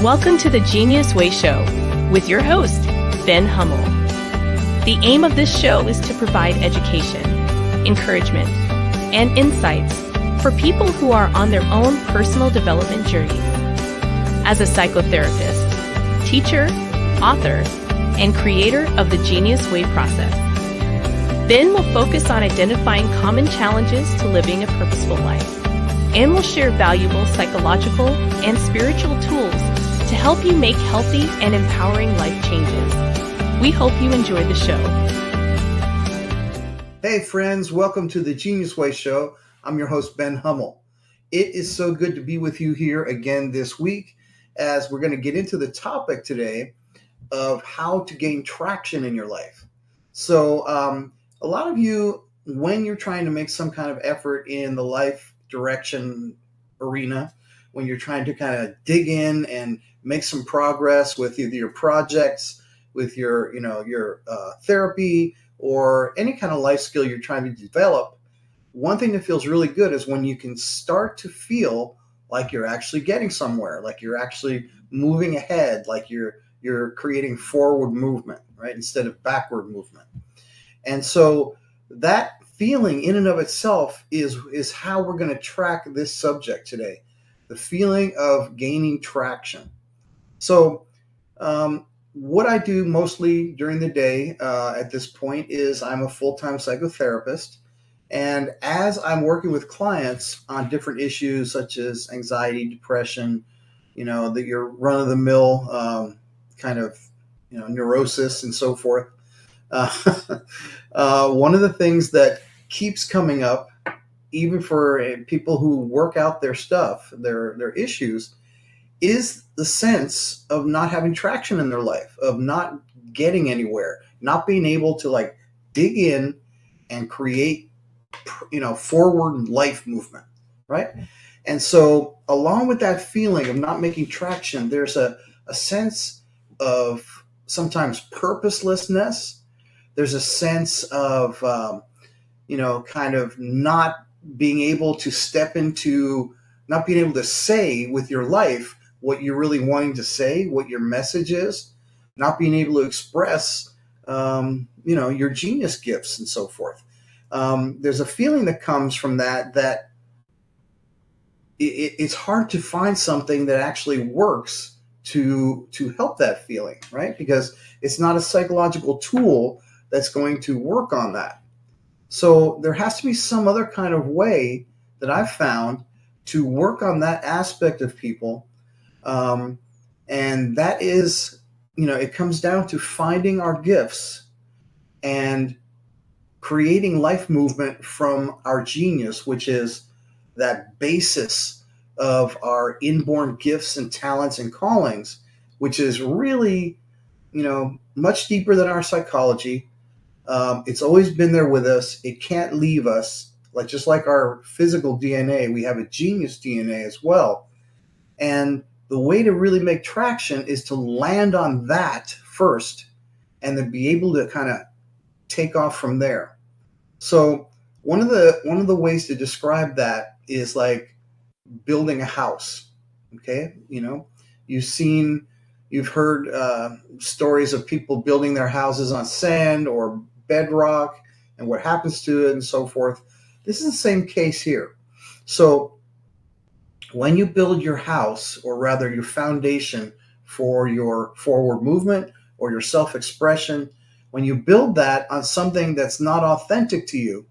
Welcome to the Genius Way Show with your host, Ben Hummell. The aim of this show is to provide education, encouragement, and insights for people who are on their own personal development journeys. As a psychotherapist, teacher, author, and creator of the Genius Way process, Ben will focus on identifying common challenges to living a purposeful life, and will share valuable psychological and spiritual tools to help you make healthy and empowering life changes. We hope you enjoy the show. Hey friends, welcome to the Genius Way Show. I'm your host, Ben Hummell. It is so good to be with you here again this week as we're going to get into the topic today of how to gain traction in your life. So a lot of you, when you're trying to make some kind of effort in the life direction arena, when you're trying to kind of dig in and make some progress with either your projects, with your therapy, or any kind of life skill you're trying to develop, one thing that feels really good is when you can start to feel like you're actually getting somewhere, like you're actually moving ahead, like you're creating forward movement, right, instead of backward movement. And so that feeling in and of itself is how we're going to track this subject today, the feeling of gaining traction. So what I do mostly during the day at this point is I'm a full-time psychotherapist. And as I'm working with clients on different issues such as anxiety, depression, that your run-of-the-mill kind of neurosis and so forth, one of the things that keeps coming up, even for people who work out their stuff, their issues, is the sense of not having traction in their life, of not getting anywhere, not being able to dig in and create, forward life movement, right? And so along with that feeling of not making traction, there's a sense of sometimes purposelessness. There's a sense of, kind of not being able to step into, not being able to say with your life what you're really wanting to say, what your message is, not being able to express, your genius gifts and so forth. There's a feeling that comes from that it's hard to find something that actually works to help that feeling, right? Because it's not a psychological tool that's going to work on that. So there has to be some other kind of way that I've found to work on that aspect of people. And that is, it comes down to finding our gifts and creating life movement from our genius, which is that basis of our inborn gifts and talents and callings, which is really, much deeper than our psychology. It's always been there with us. It can't leave us. Just like our physical DNA, we have a genius DNA as well. And the way to really make traction is to land on that first and then be able to kind of take off from there. So one of the ways to describe that is like building a house. Okay. You've heard stories of people building their houses on sand or bedrock and what happens to it and so forth. This is the same case here. So when you build your house, or rather your foundation for your forward movement or your self-expression, when you build that on something that's not authentic to you,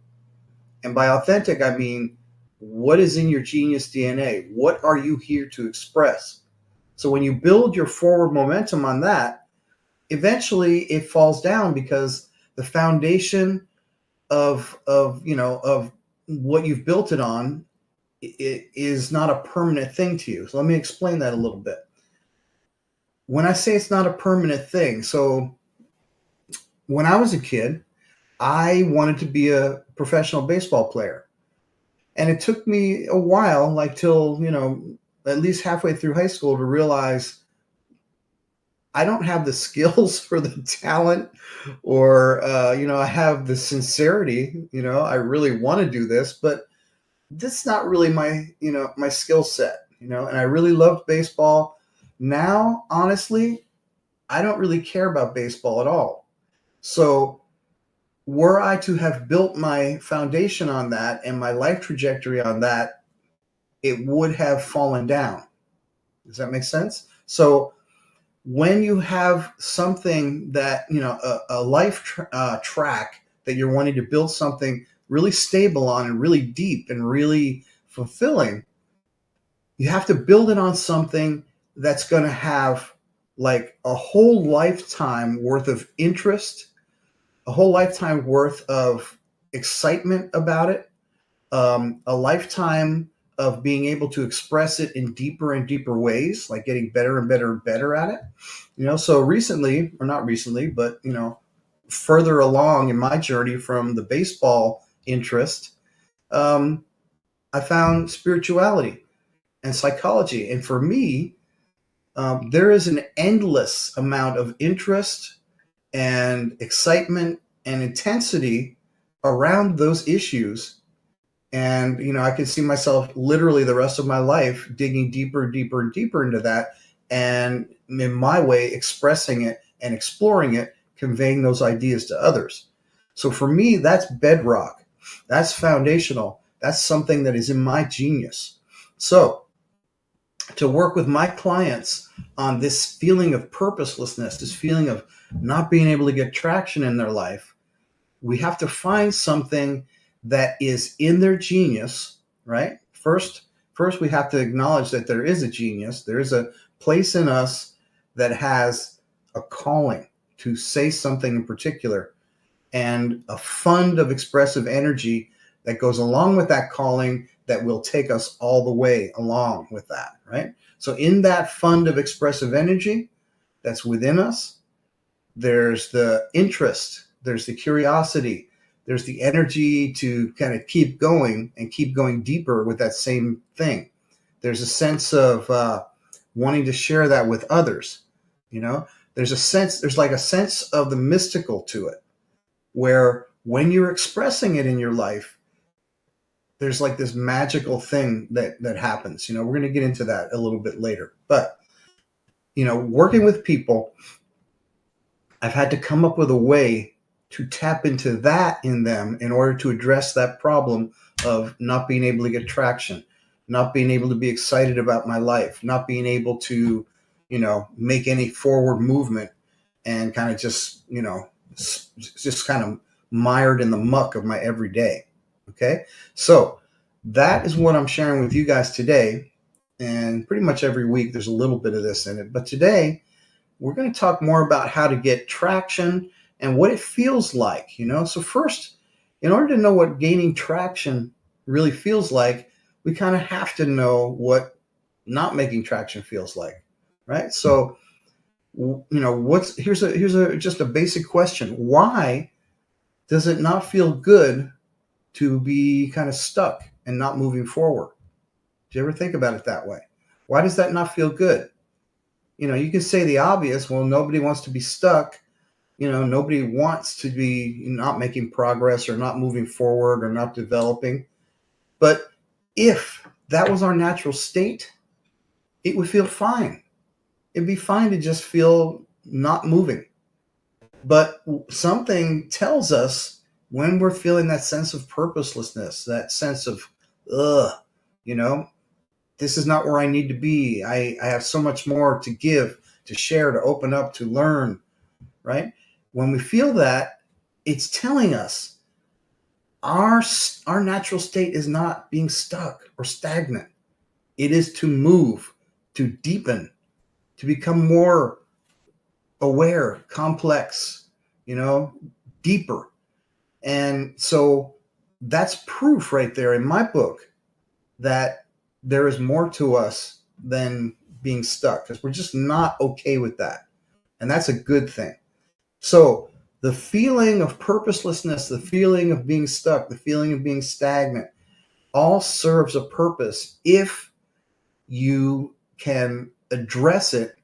and by authentic, I mean, what is in your genius DNA? What are you here to express? So when you build your forward momentum on that, eventually it falls down because the foundation of what you've built it on, it is not a permanent thing to you. So let me explain that a little bit. When I say it's not a permanent thing, so when I was a kid, I wanted to be a professional baseball player. And it took me a while, till, at least halfway through high school, to realize I don't have the skills or the talent or, I have the sincerity, I really want to do this, but this is not really my skill set, and I really loved baseball, Now, honestly, I don't really care about baseball at all. So, were I to have built my foundation on that and my life trajectory on that, it would have fallen down. Does that make sense? So, when you have something that, a life track that you're wanting to build something really stable on and really deep and really fulfilling, you have to build it on something that's going to have like a whole lifetime worth of interest, a whole lifetime worth of excitement about it, a lifetime of being able to express it in deeper and deeper ways, like getting better and better and better at it. So recently, or not recently, but further along in my journey from the baseball interest, um, I found spirituality and psychology. And for me, there is an endless amount of interest and excitement and intensity around those issues. And, I can see myself literally the rest of my life digging deeper and deeper and deeper into that. And in my way, expressing it and exploring it, conveying those ideas to others. So for me, that's bedrock. That's foundational. That's something that is in my genius. So to work with my clients on this feeling of purposelessness, this feeling of not being able to get traction in their life, we have to find something that is in their genius, right? First we have to acknowledge that there is a genius. There is a place in us that has a calling to say something in particular and a fund of expressive energy that goes along with that calling that will take us all the way along with that, right? So in that fund of expressive energy that's within us, there's the interest, there's the curiosity, there's the energy to kind of keep going and keep going deeper with that same thing. There's a sense of wanting to share that with others. There's like a sense of the mystical to it, where when you're expressing it in your life, there's like this magical thing that happens. We're going to get into that a little bit later. But, working with people, I've had to come up with a way to tap into that in them in order to address that problem of not being able to get traction, not being able to be excited about my life, not being able to, make any forward movement, and kind of just kind of mired in the muck of my everyday. Okay. So that is what I'm sharing with you guys today. And pretty much every week there's a little bit of this in it. But today we're going to talk more about how to get traction and what it feels like. So first, in order to know what gaining traction really feels like, we kind of have to know what not making traction feels like, right? So, here's just a basic question. Why does it not feel good to be kind of stuck and not moving forward? Do you ever think about it that way? Why does that not feel good? You can say the obvious. Well, nobody wants to be stuck. Nobody wants to be not making progress or not moving forward or not developing. But if that was our natural state, it would feel fine. It'd be fine to just feel not moving. But something tells us when we're feeling that sense of purposelessness, that sense of, this is not where I need to be. I have so much more to give, to share, to open up, to learn, right? When we feel that, it's telling us our natural state is not being stuck or stagnant. It is to move, to deepen, to become more aware, complex, deeper. And so that's proof right there in my book that there is more to us than being stuck, because we're just not okay with that. And that's a good thing. So the feeling of purposelessness, the feeling of being stuck, the feeling of being stagnant, all serves a purpose if you can address it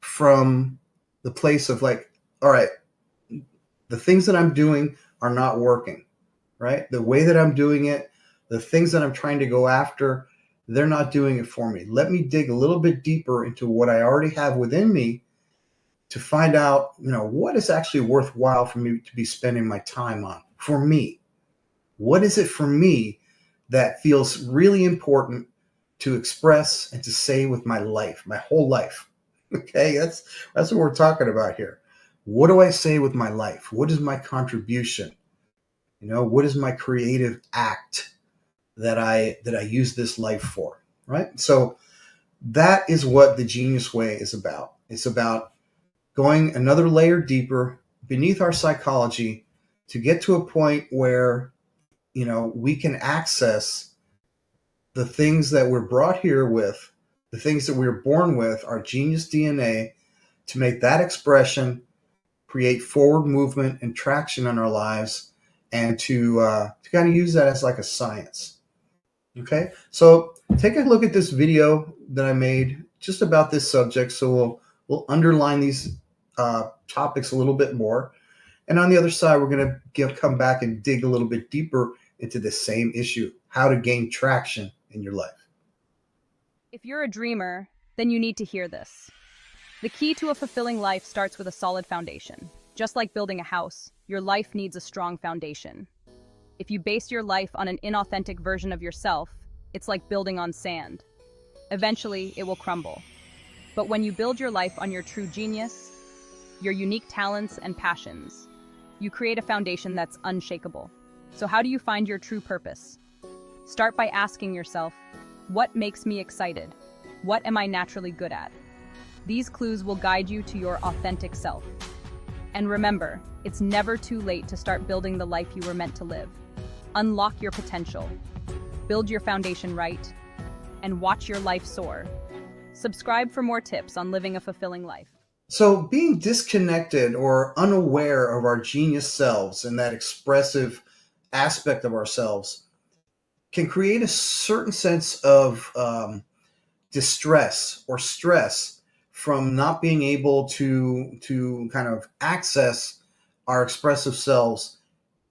from the place of like, all right, the things that I'm doing are not working, right? The way that I'm doing it, the things that I'm trying to go after, they're not doing it for me. Let me dig a little bit deeper into what I already have within me to find out, what is actually worthwhile for me to be spending my time on for me. What is it for me that feels really important to express and to say with my life, my whole life? Okay, that's what we're talking about here. What do I say with my life? What is my contribution? What is my creative act that I use this life for, right? So that is what the Genius Way is about. It's about going another layer deeper beneath our psychology to get to a point where, we can access the things that we're brought here with, the things that we were born with, our genius DNA, to make that expression create forward movement and traction in our lives, and to kind of use that as like a science. Okay, so take a look at this video that I made just about this subject. So we'll underline these topics a little bit more, and on the other side, we're going to come back and dig a little bit deeper into the same issue: how to gain traction in your life. If you're a dreamer, then you need to hear this. The key to a fulfilling life starts with a solid foundation. Just like building a house, your life needs a strong foundation. If you base your life on an inauthentic version of yourself, it's like building on sand. Eventually, it will crumble. But when you build your life on your true genius, your unique talents and passions, you create a foundation that's unshakable. So how do you find your true purpose? Start by asking yourself, what makes me excited? What am I naturally good at? These clues will guide you to your authentic self. And remember, it's never too late to start building the life you were meant to live. Unlock your potential, build your foundation right, and watch your life soar. Subscribe for more tips on living a fulfilling life. So being disconnected or unaware of our genius selves and that expressive aspect of ourselves can create a certain sense of distress or stress from not being able to kind of access our expressive selves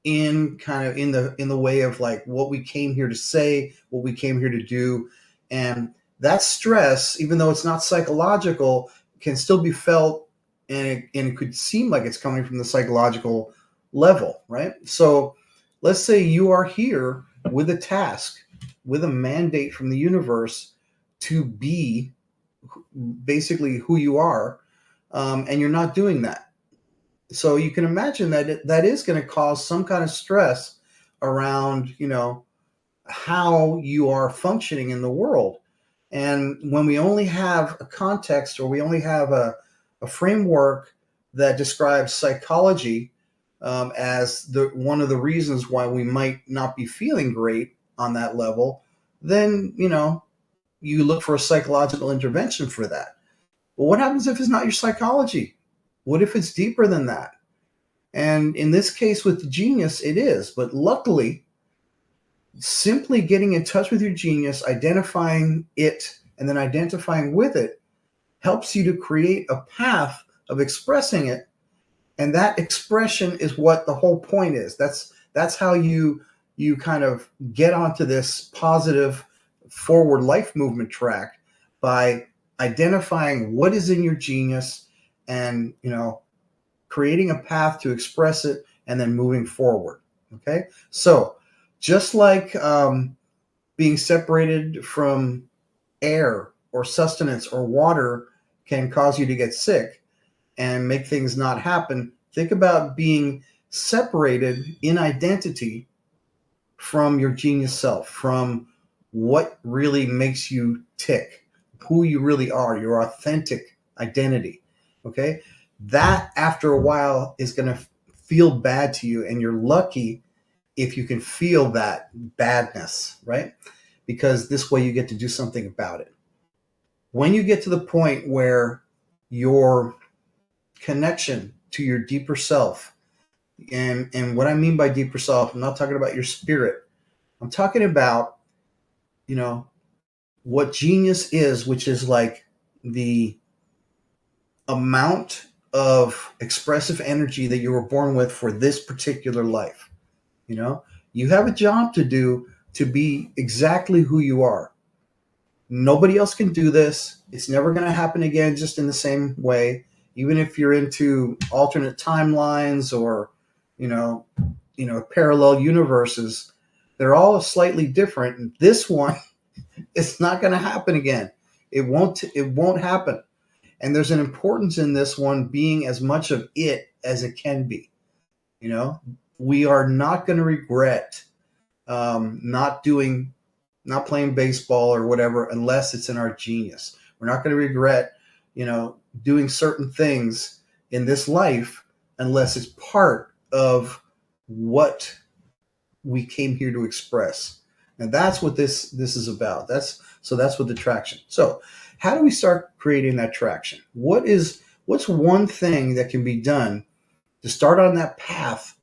in the way of like what we came here to say, what we came here to do. And that stress, even though it's not psychological, can still be felt, and it could seem like it's coming from the psychological level, right? So let's say you are here with a task, with a mandate from the universe to be basically who you are, and you're not doing that. So you can imagine that that is going to cause some kind of stress around, how you are functioning in the world. And when we only have a context, or we only have a framework that describes psychology as one of the reasons why we might not be feeling great on that level, then, you look for a psychological intervention for that. But what happens if it's not your psychology? What if it's deeper than that? And in this case with the genius, it is. But luckily, simply getting in touch with your genius, identifying it, and then identifying with it helps you to create a path of expressing it. And that expression is what the whole point is. That's how you kind of get onto this positive forward life movement track, by identifying what is in your genius and, creating a path to express it and then moving forward. Okay. So just like being separated from air or sustenance or water can cause you to get sick and make things not happen, think about being separated in identity from your genius self, from what really makes you tick, who you really are, your authentic identity. Okay. That after a while is going to feel bad to you, and you're lucky if you can feel that badness, right? Because this way you get to do something about it. When you get to the point where your connection to your deeper self, and what I mean by deeper self, I'm not talking about your spirit. I'm talking about, what genius is, which is like the amount of expressive energy that you were born with for this particular life. You have a job to do to be exactly who you are. Nobody else can do this. It's never going to happen again just in the same way. Even if you're into alternate timelines or, you know, parallel universes, they're all slightly different. And this one, it's not going to happen again. It won't happen. And there's an importance in this one being as much of it as it can be. You know, we are not going to regret not playing baseball or whatever unless it's in our genius. We're not going to regret, doing certain things in this life unless it's part of what we came here to express. And that's what this is about. That's what the traction. So how do we start creating that traction? What's one thing that can be done to start on that path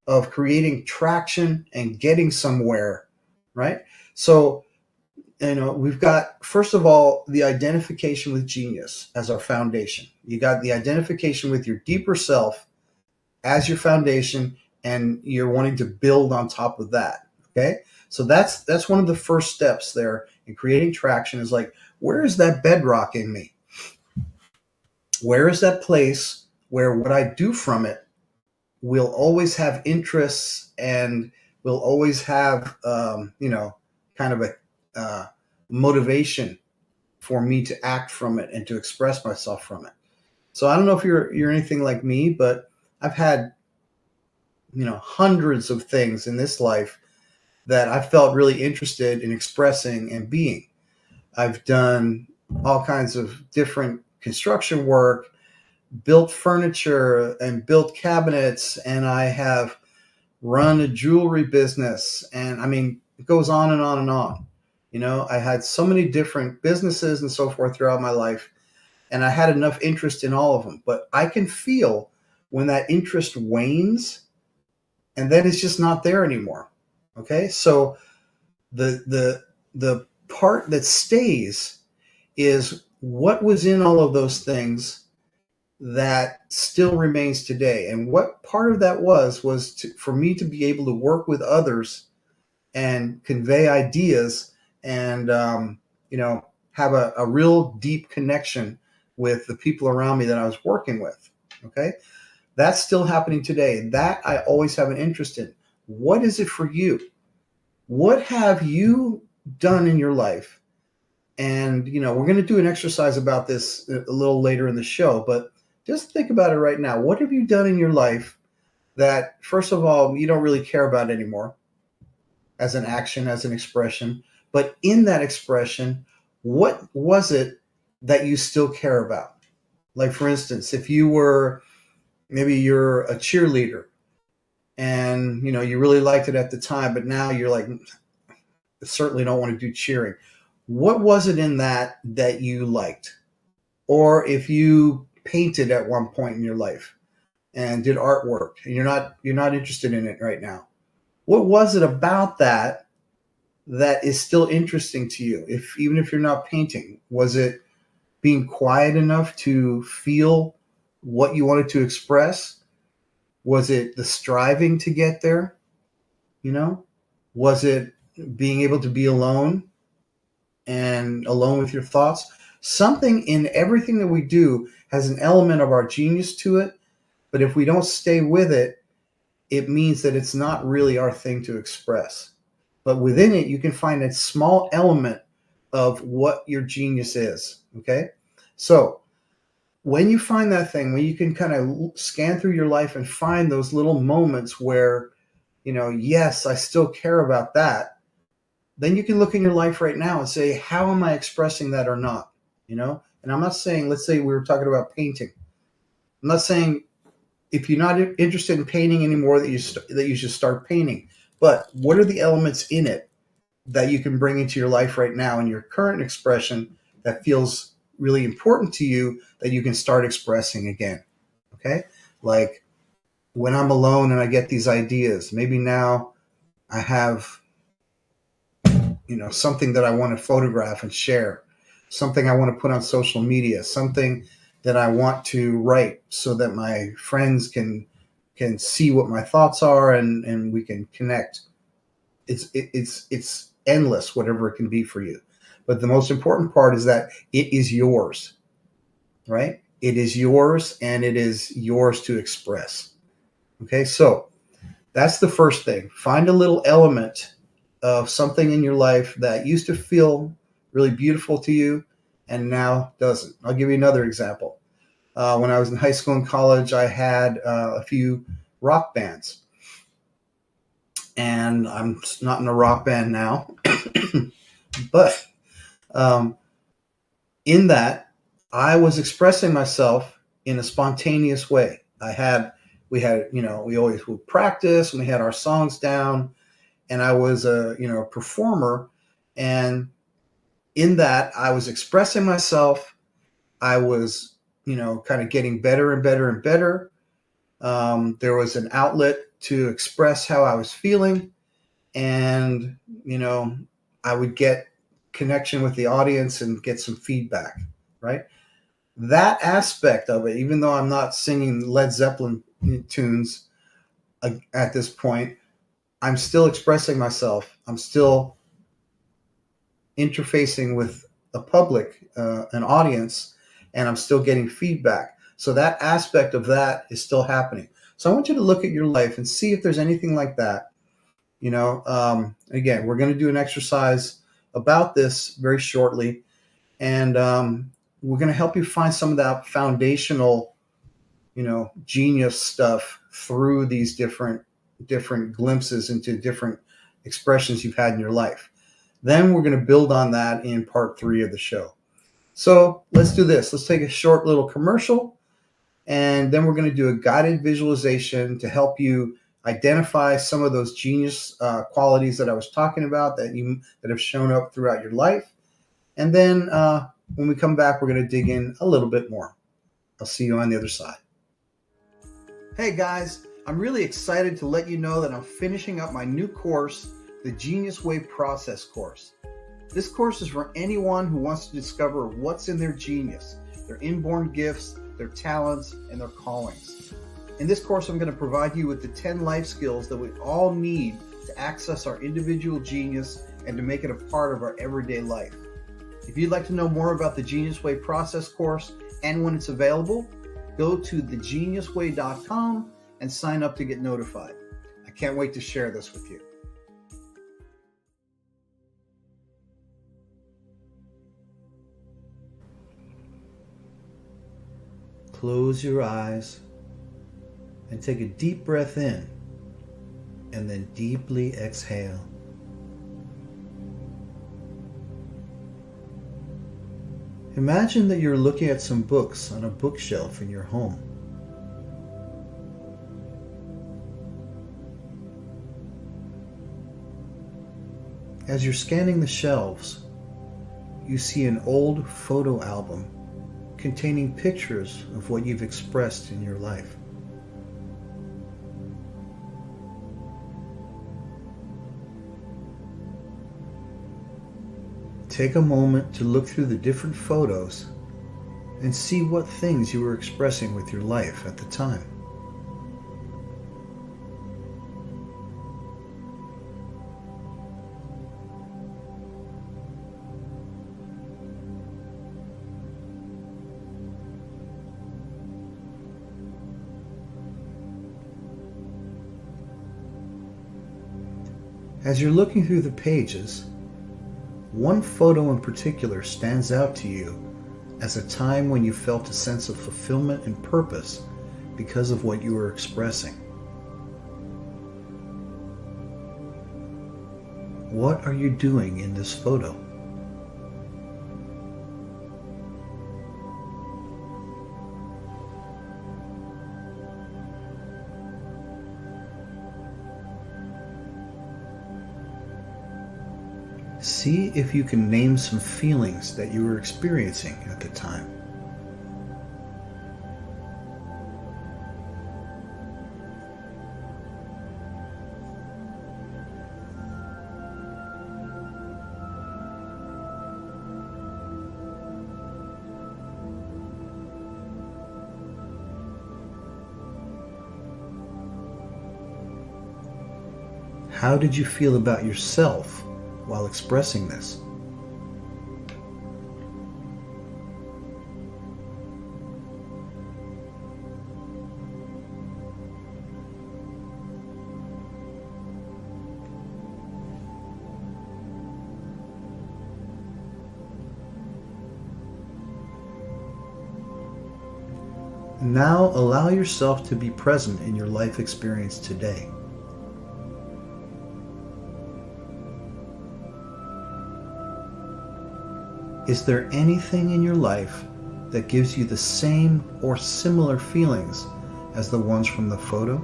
of creating traction and getting somewhere, right? So, we've got, first of all, the identification with genius as our foundation. You got the identification with your deeper self as your foundation, and you're wanting to build on top of that. Okay. So that's one of the first steps there in creating traction, is like, where is that bedrock in me? Where is that place where what I do from it will always have interests and will always have, kind of a motivation for me to act from it and to express myself from it. So I don't know if you're anything like me, but I've had, hundreds of things in this life that I felt really interested in expressing and being. I've done all kinds of different construction work, built furniture and built cabinets, and I have run a jewelry business. And I mean, it goes on and on and on. I had so many different businesses and so forth throughout my life, and I had enough interest in all of them. But I can feel when that interest wanes, and then it's just not there anymore. Okay, so the part that stays is what was in all of those things that still remains today. And what part of that was for me to be able to work with others and convey ideas and have a real deep connection with the people around me that I was working with. Okay, that's still happening today. That I always have an interest in. What is it for you? What have you done in your life? And we're going to do an exercise about this a little later in the show, but just think about it right now. What have you done in your life that, first of all, you don't really care about anymore as an action, as an expression? But in that expression, what was it that you still care about? Like, for instance, if maybe you're a cheerleader and, you really liked it at the time, but now you're like, I certainly don't want to do cheering. What was it in that you liked? Or if you painted at one point in your life and did artwork and you're not interested in it right now, what was it about that is still interesting to you? Even if you're not painting, was it being quiet enough to feel what you wanted to express? Was it the striving to get there? Was it being able to be alone and alone with your thoughts? Something in everything that we do has an element of our genius to it, but if we don't stay with it, it means that it's not really our thing to express. But within it, you can find a small element of what your genius is. Okay, so when you find that thing, when you can kind of scan through your life and find those little moments where, yes, I still care about that, then you can look in your life right now and say, how am I expressing that or not? And I'm not saying, let's say we were talking about painting. I'm not saying if you're not interested in painting anymore that you should start painting. But what are the elements in it that you can bring into your life right now in your current expression that feels really important to you that you can start expressing again? Okay? Like when I'm alone and I get these ideas, maybe now I have, something that I want to photograph and share, something I want to put on social media, something that I want to write so that my friends can see what my thoughts are and we can connect. It's endless, whatever it can be for you. But the most important part is that it is yours, right? It is yours, and it is yours to express. Okay, so that's the first thing. Find a little element of something in your life that used to feel really beautiful to you and now doesn't. I'll give you another example. When I was in high school and college, I had a few rock bands. And I'm not in a rock band now. But in that, I was expressing myself in a spontaneous way. We always would practice and we had our songs down, and I was a performer, and in that I was expressing myself. I was kind of getting better and better and better. There was an outlet to express how I was feeling, and I would get connection with the audience and get some feedback, right? That aspect of it, even though I'm not singing Led Zeppelin tunes at this point, I'm still expressing myself. I'm still interfacing with a public, an audience, and I'm still getting feedback. So that aspect of that is still happening. So I want you to look at your life and see if there's anything like that. Again, we're going to do an exercise about this very shortly, and we're going to help you find some of that foundational, genius stuff through these different glimpses into different expressions you've had in your life. Then we're going to build on that in part 3 of the show. So let's do this. Let's take a short little commercial, and then we're going to do a guided visualization to help you identify some of those genius qualities that I was talking about that have shown up throughout your life. And then when we come back, we're going to dig in a little bit more. I'll see you on the other side. Hey guys, I'm really excited to let you know that I'm finishing up my new course, the Genius Way Process course. This course is for anyone who wants to discover what's in their genius, their inborn gifts, their talents, and their callings. In this course, I'm going to provide you with the 10 life skills that we all need to access our individual genius and to make it a part of our everyday life. If you'd like to know more about the Genius Way Process course and when it's available, go to thegeniusway.com and sign up to get notified. I can't wait to share this with you. Close your eyes and take a deep breath in, and then deeply exhale. Imagine that you're looking at some books on a bookshelf in your home. As you're scanning the shelves, you see an old photo album containing pictures of what you've expressed in your life. Take a moment to look through the different photos and see what things you were expressing with your life at the time. As you're looking through the pages, one photo in particular stands out to you as a time when you felt a sense of fulfillment and purpose because of what you were expressing. What are you doing in this photo? See if you can name some feelings that you were experiencing at the time. How did you feel about yourself while expressing this? Now allow yourself to be present in your life experience today. Is there anything in your life that gives you the same or similar feelings as the ones from the photo?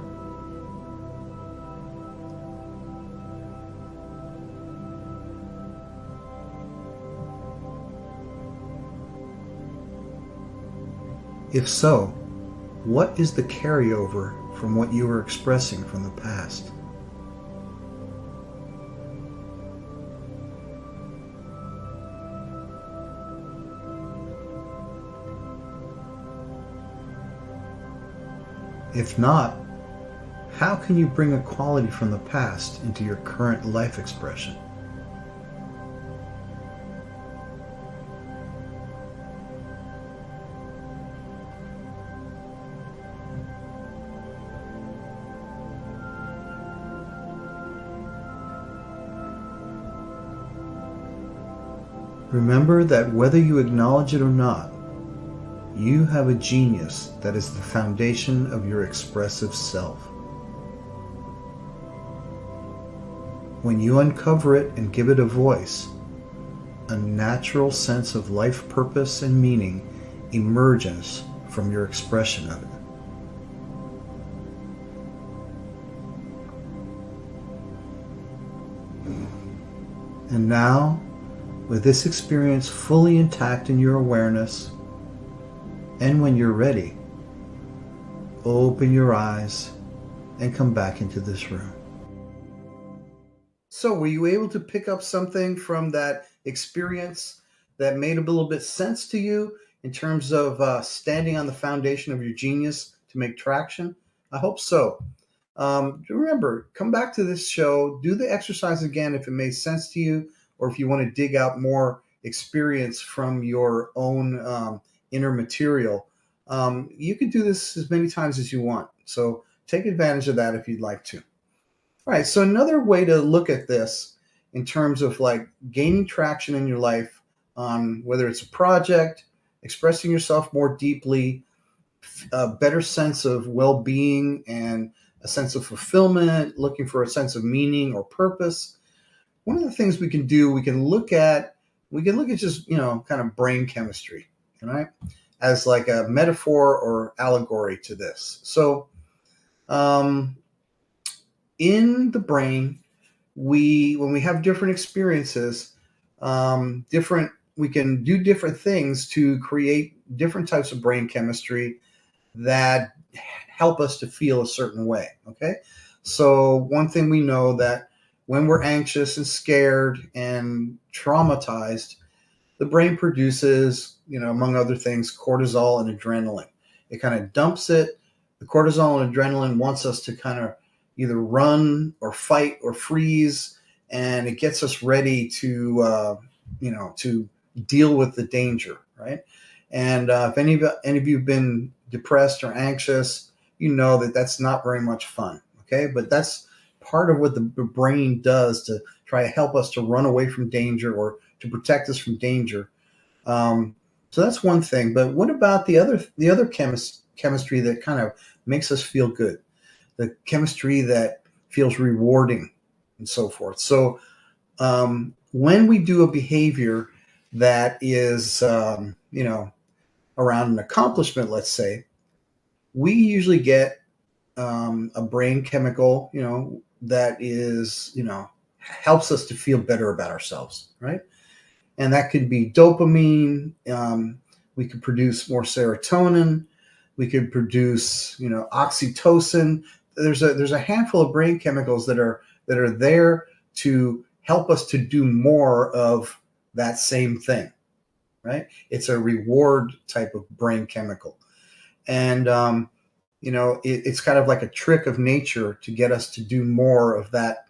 If so, what is the carryover from what you were expressing from the past? If not, how can you bring a quality from the past into your current life expression? Remember that whether you acknowledge it or not, you have a genius that is the foundation of your expressive self. When you uncover it and give it a voice, a natural sense of life purpose and meaning emerges from your expression of it. And now, with this experience fully intact in your awareness, and when you're ready, open your eyes and come back into this room. So were you able to pick up something from that experience that made a little bit sense to you in terms of standing on the foundation of your genius to make traction? I hope so. Remember, come back to this show, do the exercise again if it made sense to you, or if you want to dig out more experience from your own inner material. You can do this as many times as you want. So take advantage of that if you'd like to. All right, so another way to look at this in terms of like gaining traction in your life on whether it's a project, expressing yourself more deeply, a better sense of well-being and a sense of fulfillment, looking for a sense of meaning or purpose. One of the things we can do, we can look at just, kind of brain chemistry, right? As like a metaphor or allegory to this. So in the brain, when we have different experiences, we can do different things to create different types of brain chemistry that help us to feel a certain way. Okay. So one thing we know that when we're anxious and scared and traumatized, the brain produces, among other things, cortisol and adrenaline. It kind of dumps it. The cortisol and adrenaline wants us to kind of either run or fight or freeze, and it gets us ready to, to deal with the danger, right? And if any of you have been depressed or anxious, you know that that's not very much fun, okay? But that's part of what the brain does to try to help us to run away from danger or to protect us from danger. So that's one thing. But what about the other chemistry that kind of makes us feel good? The chemistry that feels rewarding and so forth. So when we do a behavior that is, around an accomplishment, let's say, we usually get a brain chemical, that is, helps us to feel better about ourselves, right? And that could be dopamine. We could produce more serotonin. We could produce, oxytocin. There's a handful of brain chemicals that are there to help us to do more of that same thing, right? It's a reward type of brain chemical. And, it's kind of like a trick of nature to get us to do more of that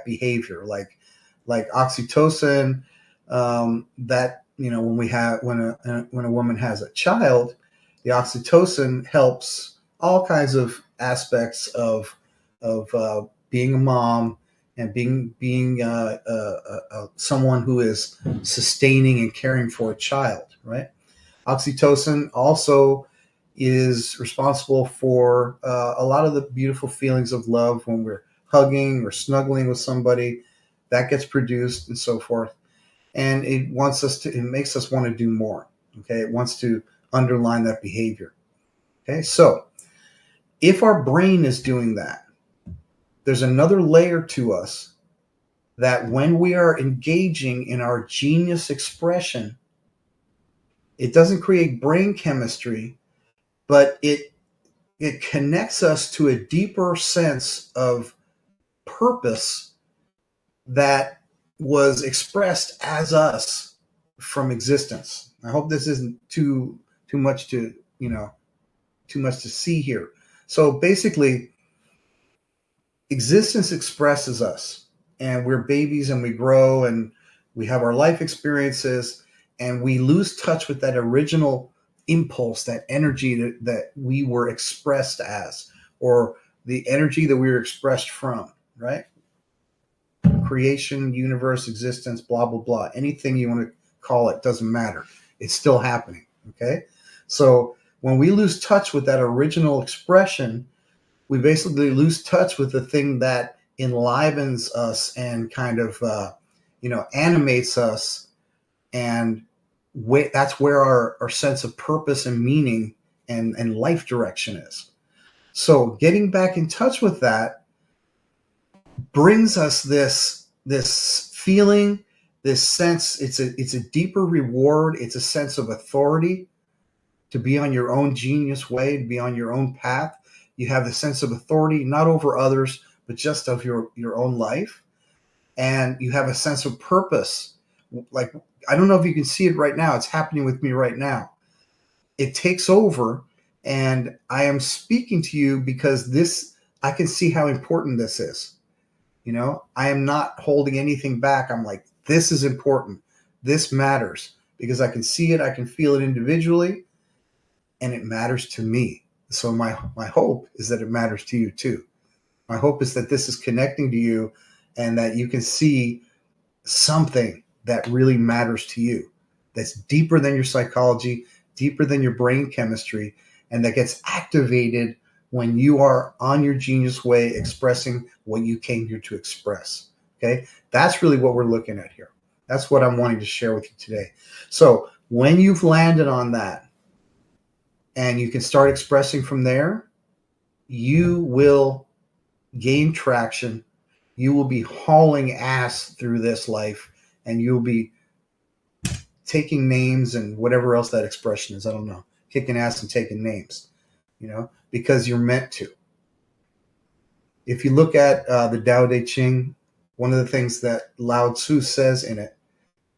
behavior, like oxytocin, that, when a woman has a child, the oxytocin helps all kinds of aspects of being a mom and being someone who is sustaining and caring for a child, right? Oxytocin also is responsible for a lot of the beautiful feelings of love when we're hugging or snuggling with somebody. That gets produced and so forth. And it makes us want to do more. Okay. It wants to underline that behavior. Okay. So if our brain is doing that, there's another layer to us that when we are engaging in our genius expression, it doesn't create brain chemistry, but it connects us to a deeper sense of purpose that was expressed as us from existence. I hope this isn't too much to see here. So basically, existence expresses us, and we're babies and we grow and we have our life experiences, and we lose touch with that original impulse, that energy that we were expressed as, or the energy that we were expressed from, right? Creation, universe, existence, blah, blah, blah. Anything you want to call it, doesn't matter. It's still happening, okay? So when we lose touch with that original expression, we basically lose touch with the thing that enlivens us and kind of, animates us. And that's where our sense of purpose and meaning and life direction is. So getting back in touch with that brings us this feeling, this sense. It's a deeper reward. It's a sense of authority to be on your own genius way, to be on your own path. You have the sense of authority, not over others, but just of your own life. And you have a sense of purpose. Like, I don't know if you can see it right now. It's happening with me right now. It takes over, and I am speaking to you because I can see how important this is. I am not holding anything back. I'm like, this is important. This matters because I can see it. I can feel it individually, and it matters to me. So my hope is that it matters to you too. My hope is that this is connecting to you and that you can see something that really matters to you, that's deeper than your psychology, deeper than your brain chemistry, and that gets activated when you are on your genius way, expressing what you came here to express. Okay? That's really what we're looking at here. That's what I'm wanting to share with you today. So when you've landed on that and you can start expressing from there, you will gain traction. You will be hauling ass through this life, and you'll be taking names and whatever else that expression is. I don't know. Kicking ass and taking names, because you're meant to. If you look at the Tao Te Ching, one of the things that Lao Tzu says in it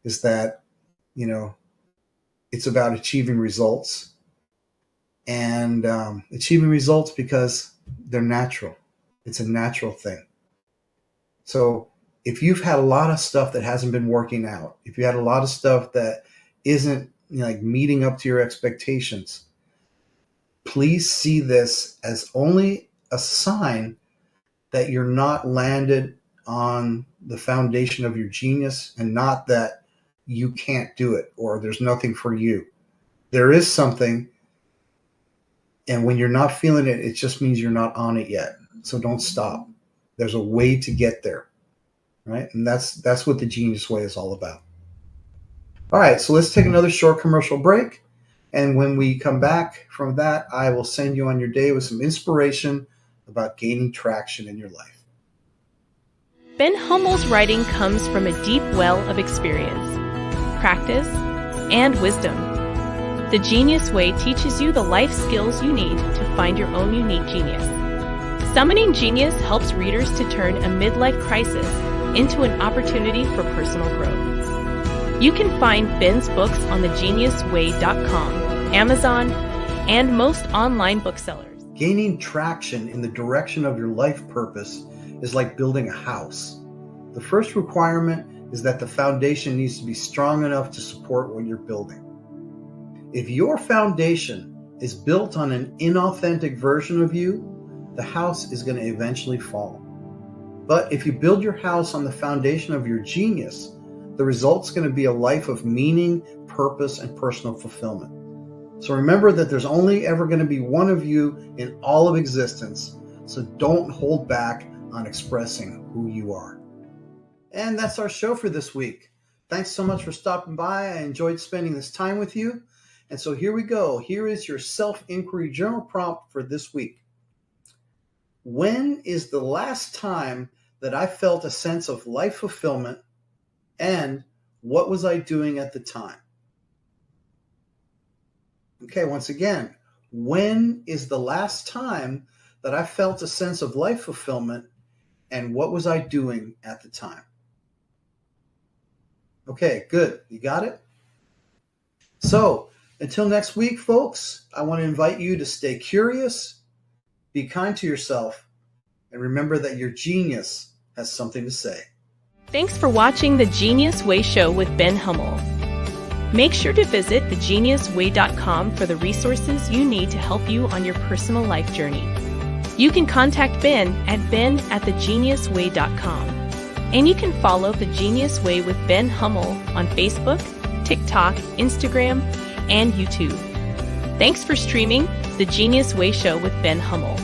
is that, it's about achieving results, and achieving results because they're natural. It's a natural thing. So if you've had a lot of stuff that hasn't been working out, if you had a lot of stuff that isn't meeting up to your expectations, please see this as only a sign that you're not landed on the foundation of your genius, and not that you can't do it or there's nothing for you. There is something, and when you're not feeling it, it just means you're not on it yet. So don't stop. There's a way to get there, right? And that's what the genius way is all about. All right, so let's take another short commercial break. And when we come back from that, I will send you on your day with some inspiration about gaining traction in your life. Ben Hummell's writing comes from a deep well of experience, practice, and wisdom. The Genius Way teaches you the life skills you need to find your own unique genius. Summoning Genius helps readers to turn a midlife crisis into an opportunity for personal growth. You can find Ben's books on thegeniusway.com, Amazon, and most online booksellers. Gaining traction in the direction of your life purpose is like building a house. The first requirement is that the foundation needs to be strong enough to support what you're building. If your foundation is built on an inauthentic version of you, the house is going to eventually fall. But if you build your house on the foundation of your genius, the result's going to be a life of meaning, purpose, and personal fulfillment. So remember that there's only ever going to be one of you in all of existence. So don't hold back on expressing who you are. And that's our show for this week. Thanks so much for stopping by. I enjoyed spending this time with you. And so here we go. Here is your self-inquiry journal prompt for this week. When is the last time that I felt a sense of life fulfillment, and what was I doing at the time? Okay, once again, when is the last time that I felt a sense of life fulfillment, and what was I doing at the time? Okay, good. You got it? So, until next week, folks, I want to invite you to stay curious, be kind to yourself, and remember that your genius has something to say. Thanks for watching The Genius Way Show with Ben Hummell. Make sure to visit thegeniusway.com for the resources you need to help you on your personal life journey. You can contact Ben at ben@thegeniusway.com. And you can follow The Genius Way with Ben Hummell on Facebook, TikTok, Instagram, and YouTube. Thanks for streaming The Genius Way Show with Ben Hummell.